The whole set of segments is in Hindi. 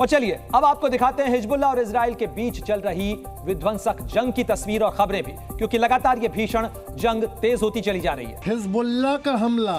और चलिए अब आपको दिखाते हैं हिजबुल्लाह और इजराइल के बीच चल रही विध्वंसक जंग की तस्वीर और खबरें भी, क्योंकि लगातार ये भीषण जंग तेज होती चली जा रही है। हिजबुल्लाह का हमला,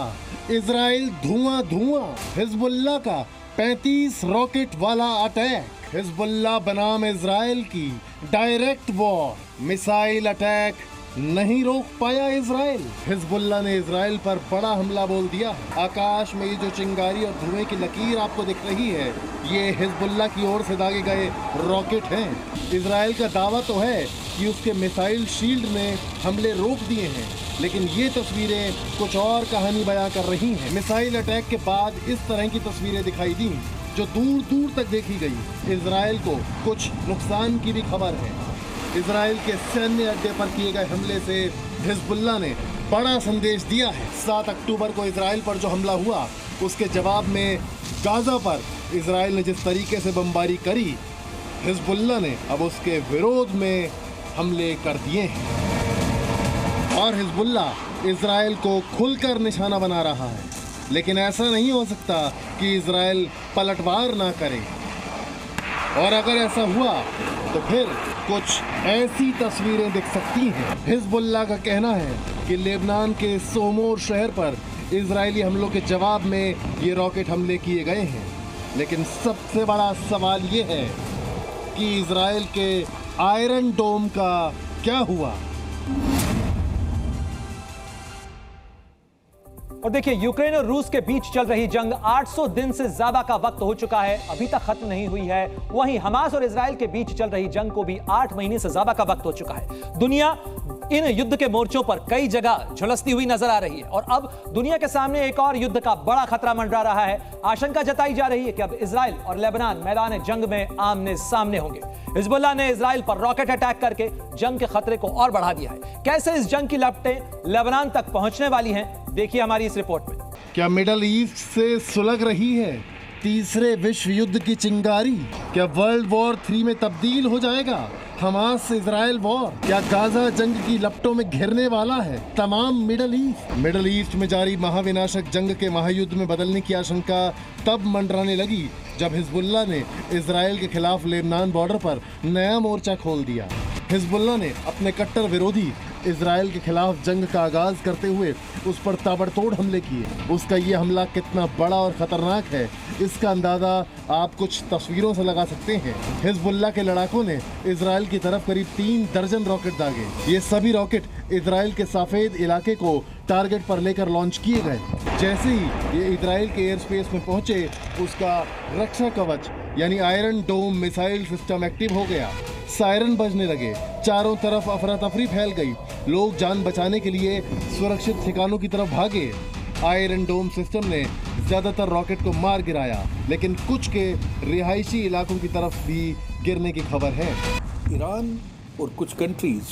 इजराइल धुआं धुआं। हिजबुल्लाह का 35 रॉकेट वाला अटैक। हिजबुल्लाह बनाम इजराइल की डायरेक्ट वॉर। मिसाइल अटैक नहीं रोक पाया इजराइल। हिजबुल्लाह ने इजराइल पर बड़ा हमला बोल दिया। आकाश में ये जो चिंगारी और धुएं की लकीर आपको दिख रही है, ये हिजबुल्लाह की ओर से दागे गए रॉकेट हैं। इजराइल का दावा तो है कि उसके मिसाइल शील्ड ने हमले रोक दिए हैं, लेकिन ये तस्वीरें कुछ और कहानी बयां कर रही हैं। मिसाइल अटैक के बाद इस तरह की तस्वीरें दिखाई दी जो दूर दूर तक देखी गई। इजराइल को कुछ नुकसान की भी खबर है। इजराइल के सैन्य अड्डे पर किए गए हमले से हिजबुल्लाह ने बड़ा संदेश दिया है। 7 अक्टूबर को इजराइल पर जो हमला हुआ, उसके जवाब में गाजा पर इजराइल ने जिस तरीके से बमबारी करी, हिजबुल्लाह ने अब उसके विरोध में हमले कर दिए हैं। और हिजबुल्लाह इजराइल को खुलकर निशाना बना रहा है। लेकिन ऐसा नहीं हो सकता कि इजराइल पलटवार ना करे, और अगर ऐसा हुआ तो फिर कुछ ऐसी तस्वीरें दिख सकती हैं। हिजबुल्लाह का कहना है कि लेबनान के सोमोर शहर पर इजरायली हमलों के जवाब में ये रॉकेट हमले किए गए हैं। लेकिन सबसे बड़ा सवाल ये है कि इजराइल के आयरन डोम का क्या हुआ। और देखिए, यूक्रेन और रूस के बीच चल रही जंग 800 दिन से ज्यादा का वक्त हो चुका है, अभी तक खत्म नहीं हुई है। वहीं हमास और इजराइल के बीच चल रही जंग को भी 8 महीने से ज्यादा का वक्त हो चुका है। दुनिया इन युद्ध के मोर्चों पर कई जगह झुलसती हुई नजर आ रही है, और अब दुनिया के सामने एक और युद्ध का बड़ा खतरा मंडरा रहा है। आशंका जताई जा रही है कि अब इजराइल और लेबनान मैदान जंग में आमने सामने होंगे। हिजबुल्लाह ने इजराइल पर रॉकेट अटैक करके जंग के खतरे को और बढ़ा दिया है। कैसे इस जंग की लपटें लेबनान तक पहुंचने वाली हैं, देखिए हमारी इस रिपोर्ट में। क्या मिडल ईस्ट से सुलग रही है तीसरे विश्व युद्ध की चिंगारी? क्या वर्ल्ड वॉर 3 में तब्दील हो जाएगा हमास से इजराइल वॉर? क्या गाजा जंग की लपटों में घिरने वाला है तमाम मिडल ईस्ट? मिडल ईस्ट में जारी महाविनाशक जंग के महायुद्ध में बदलने की आशंका तब मंडराने लगी जब हिजबुल्लाह ने इजराइल के खिलाफ लेबनान बॉर्डर पर नया मोर्चा खोल दिया। हिजबुल्लाह ने अपने कट्टर विरोधी इजराइल के खिलाफ जंग का आगाज करते हुए उस पर ताबड़तोड़ हमले किए। उसका ये हमला कितना बड़ा और खतरनाक है, इसका अंदाजा आप कुछ तस्वीरों से लगा सकते हैं। हिजबुल्लाह के लड़ाकों ने इजराइल की तरफ करीब 3 दर्जन रॉकेट दागे। ये सभी रॉकेट इजराइल के सफेद इलाके को टारगेट पर लेकर लॉन्च किए गए। जैसे ही ये इजराइल के एयर स्पेस में पहुंचे, उसका रक्षा कवच यानी Iron Dome missile system active हो गया। सायरन बजने लगे, चारों तरफ अफरा तफरी फैल गई। लोग जान बचाने के लिए सुरक्षित ठिकानों की तरफ भागे। आयरन डोम सिस्टम ने ज्यादातर रॉकेट को मार गिराया, लेकिन कुछ के रिहायशी इलाकों की तरफ भी गिरने की खबर है। ईरान और कुछ कंट्रीज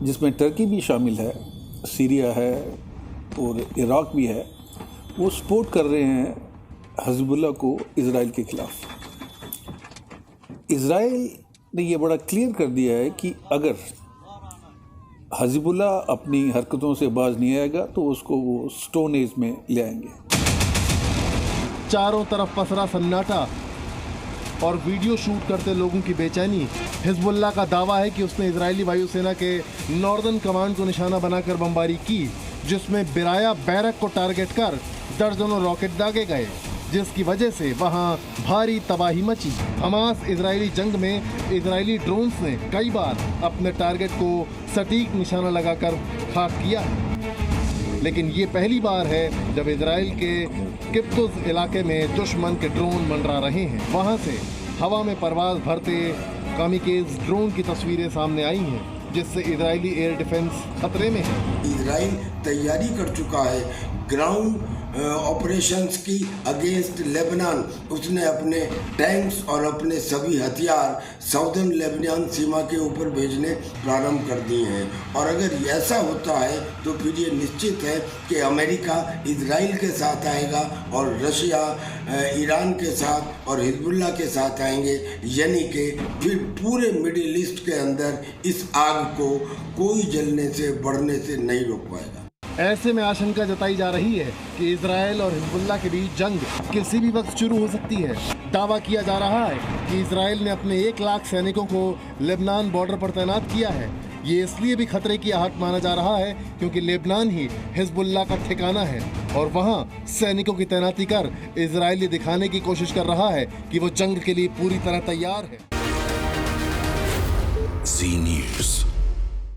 जिसमें टर्की भी शामिल है, सीरिया है और इराक भी है, वो सपोर्ट कर रहे हैं हिजबुल्लाह को इजराइल के खिलाफ। इजराइल ने ये बड़ा क्लियर कर दिया है कि अगर हिजबुल्लाह अपनी हरकतों से बाज नहीं आएगा तो उसको वो स्टोन एज में ले आएंगे। चारों तरफ पसरा सन्नाटा और वीडियो शूट करते लोगों की बेचैनी। हिजबुल्लाह का दावा है कि उसने इजरायली वायुसेना के नॉर्दर्न कमांड को निशाना बनाकर बमबारी की, जिसमें बिराया बैरक को टारगेट कर दर्जनों रॉकेट दागे गए, जिसकी वजह से वहां भारी तबाही मची। हमास इजरायली जंग में इजरायली ड्रोन्स ने कई बार अपने टारगेट को सटीक निशाना लगाकर खाक किया, लेकिन ये पहली बार है जब इजराइल के किब्तुज इलाके में दुश्मन के ड्रोन मंडरा रहे हैं। वहां से हवा में परवाज भरते कामिकेज ड्रोन की तस्वीरें सामने आई हैं, जिससे इजरायली एयर डिफेंस खतरे में है। इजराइल तैयारी कर चुका है ग्राउंड ऑपरेशंस की अगेंस्ट लेबनान। उसने अपने टैंक्स और अपने सभी हथियार साउदर्न लेबनान सीमा के ऊपर भेजने प्रारंभ कर दिए हैं। और अगर ऐसा होता है तो फिर ये निश्चित है कि अमेरिका इजराइल के साथ आएगा और रशिया ईरान के साथ और हिजबुल्लाह के साथ आएंगे, यानी कि फिर पूरे मिडिल ईस्ट के अंदर इस आग को कोई जलने से बढ़ने से नहीं रोक पाएगा। ऐसे में आशंका जताई जा रही है कि इजराइल और हिजबुल्लाह के बीच जंग किसी भी वक्त शुरू हो सकती है। दावा किया जा रहा है कि इजराइल ने अपने 1 लाख सैनिकों को लेबनान बॉर्डर पर तैनात किया है। ये इसलिए भी खतरे की आहट माना जा रहा है क्योंकि लेबनान ही हिजबुल्लाह का ठिकाना है और वहाँ सैनिकों की तैनाती कर इजराइल ये दिखाने की कोशिश कर रहा है कि वो जंग के लिए पूरी तरह तैयार है। Zee News.